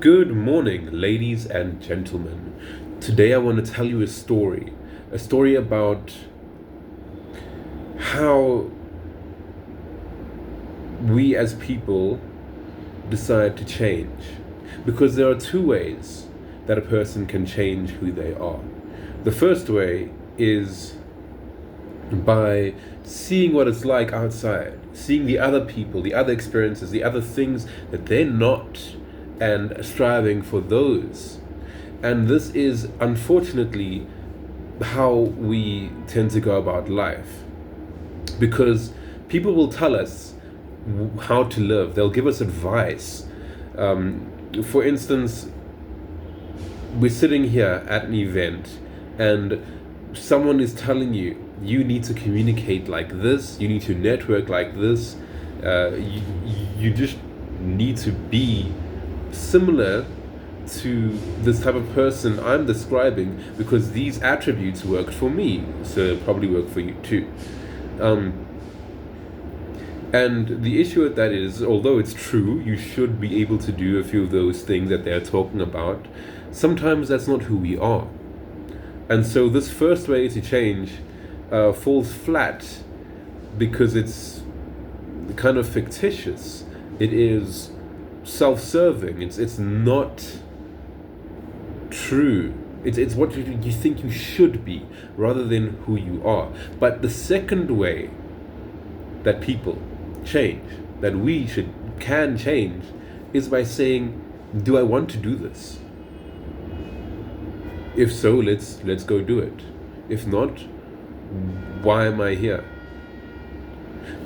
Good morning, ladies and gentlemen. Today I want to tell you a story about how we as people decide to change. Because there are two ways that a person can change who they are. The first way is by seeing what it's like outside, seeing the other people, the other experiences, the other things that they're not, and striving for those. And this is unfortunately how we tend to go about life, because people will tell us how to live, they'll give us advice. For instance, we're sitting here at an event and someone is telling you, you need to communicate like this, you need to network like this, you just need to be similar to this type of person I'm describing because these attributes worked for me, so they'll probably work for you too. And the issue with that is, although it's true, you should be able to do a few of those things that they're talking about, sometimes that's not who we are. And so this first way to change falls flat because it's kind of fictitious. It is self-serving. It's not true. It's what you think you should be rather than who you are. But the second way that people change, that we can change, is by saying, do I want to do this? If so, let's go do it. If not, why am I here?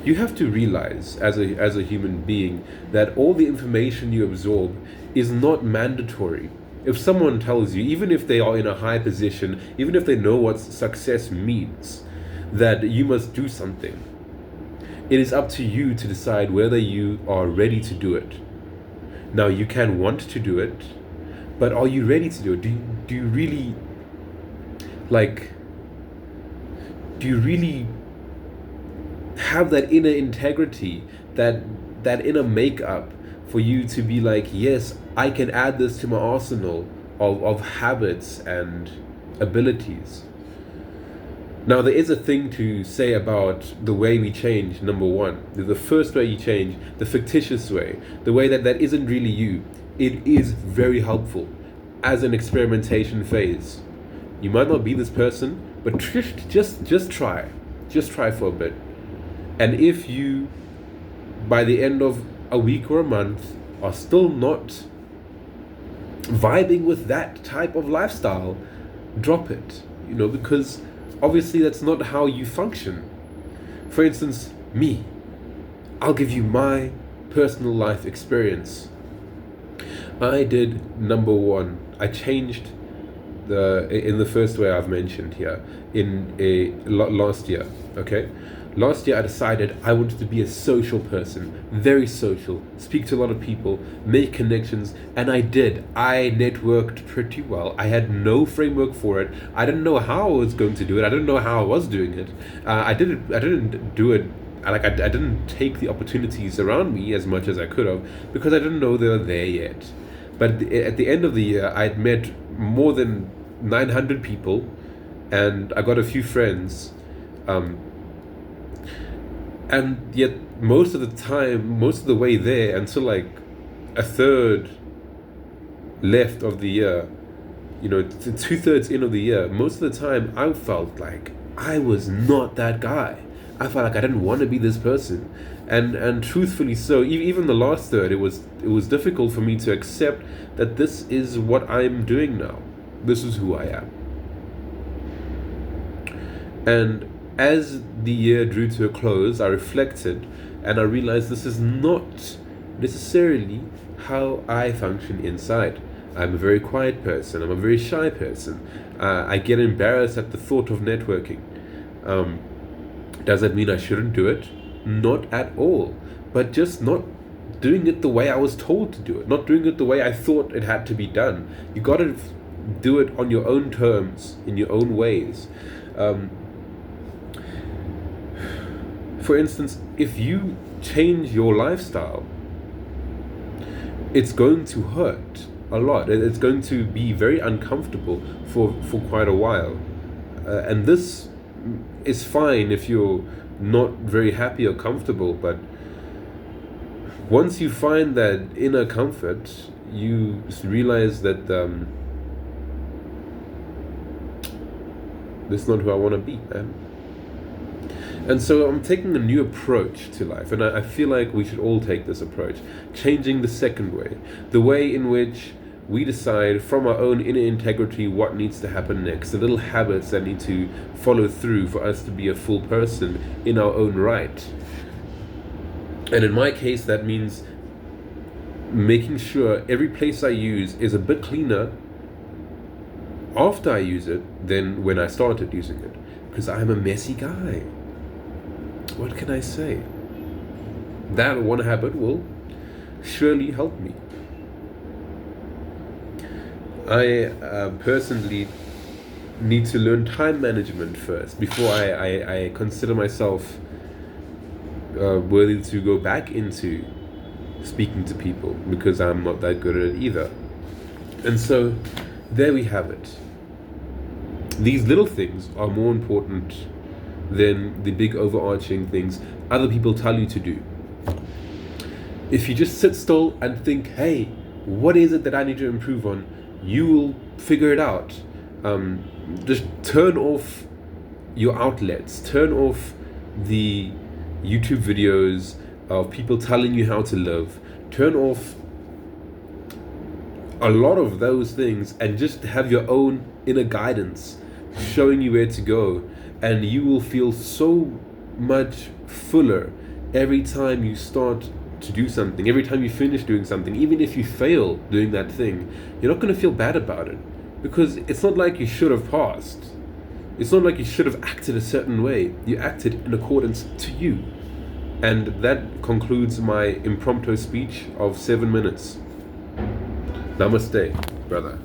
You have to realize as a human being that all the information you absorb is not mandatory. If someone tells you, even if they are in a high position, even if they know what success means, that you must do something, it is up to you to decide whether you are ready to do it. Now, you can want to do it, but are you ready to do it? Do you really have that inner integrity, that inner makeup for you to be like, yes, I can add this to my arsenal of habits and abilities? Now, there is a thing to say about the way we change. Number one, the first way you change, the fictitious way, the way that isn't really you, it is very helpful as an experimentation phase. You might not be this person, but just try for a bit. And if you, by the end of a week or a month, are still not vibing with that type of lifestyle, drop it, because obviously that's not how you function. For instance, me, I'll give you my personal life experience. I did number one. I changed in the first way I've mentioned here last year. Okay, last year I decided I wanted to be a social person, very social, speak to a lot of people, make connections, and I did. I networked pretty well. I had no framework for it. I didn't know how I was going to do it. I didn't know how I was doing it. I didn't do it. I didn't take the opportunities around me as much as I could have because I didn't know they were there yet. But at the end of the year, I'd met more than 900 people, and I got a few friends. And yet, most of the way there, until like a third left of the year, 2/3 in of the year, most of the time I felt like I was not that guy. I felt like I didn't want to be this person, and truthfully so. Even the last third, it was difficult for me to accept that this is what I'm doing now. This is who I am. And as the year drew to a close, I reflected and I realized this is not necessarily how I function inside. I'm a very quiet person. I'm a very shy person. I get embarrassed at the thought of networking. Does that mean I shouldn't do it? Not at all. But just not doing it the way I was told to do it. Not doing it the way I thought it had to be done. You got to do it on your own terms, in your own ways. For instance, if you change your lifestyle, it's going to hurt. a lot. It's going to be very uncomfortable for quite a while. And this is fine if you're not very happy or comfortable, but once you find that inner comfort, you realize that this is not who I want to be, man. And so I'm taking a new approach to life, and I feel like we should all take this approach, changing the second way, the way in which we decide from our own inner integrity what needs to happen next, the little habits that need to follow through for us to be a full person in our own right. And in my case, that means making sure every place I use is a bit cleaner after I use it than when I started using it, because I'm a messy guy. What can I say? That one habit will surely help me. I personally need to learn time management first before I consider myself worthy to go back into speaking to people, because I'm not that good at it either. And so there we have it. These little things are more important than the big overarching things other people tell you to do. If you just sit still and think, hey, what is it that I need to improve on, you will figure it out. Just turn off your outlets, turn off the YouTube videos of people telling you how to live, turn off a lot of those things and just have your own inner guidance showing you where to go, and you will feel so much fuller every time you start to do something, every time you finish doing something. Even if you fail doing that thing, you're not going to feel bad about it, because it's not like you should have passed. It's not like you should have acted a certain way. You acted in accordance to you. And that concludes my impromptu speech of 7 minutes. Namaste, brother.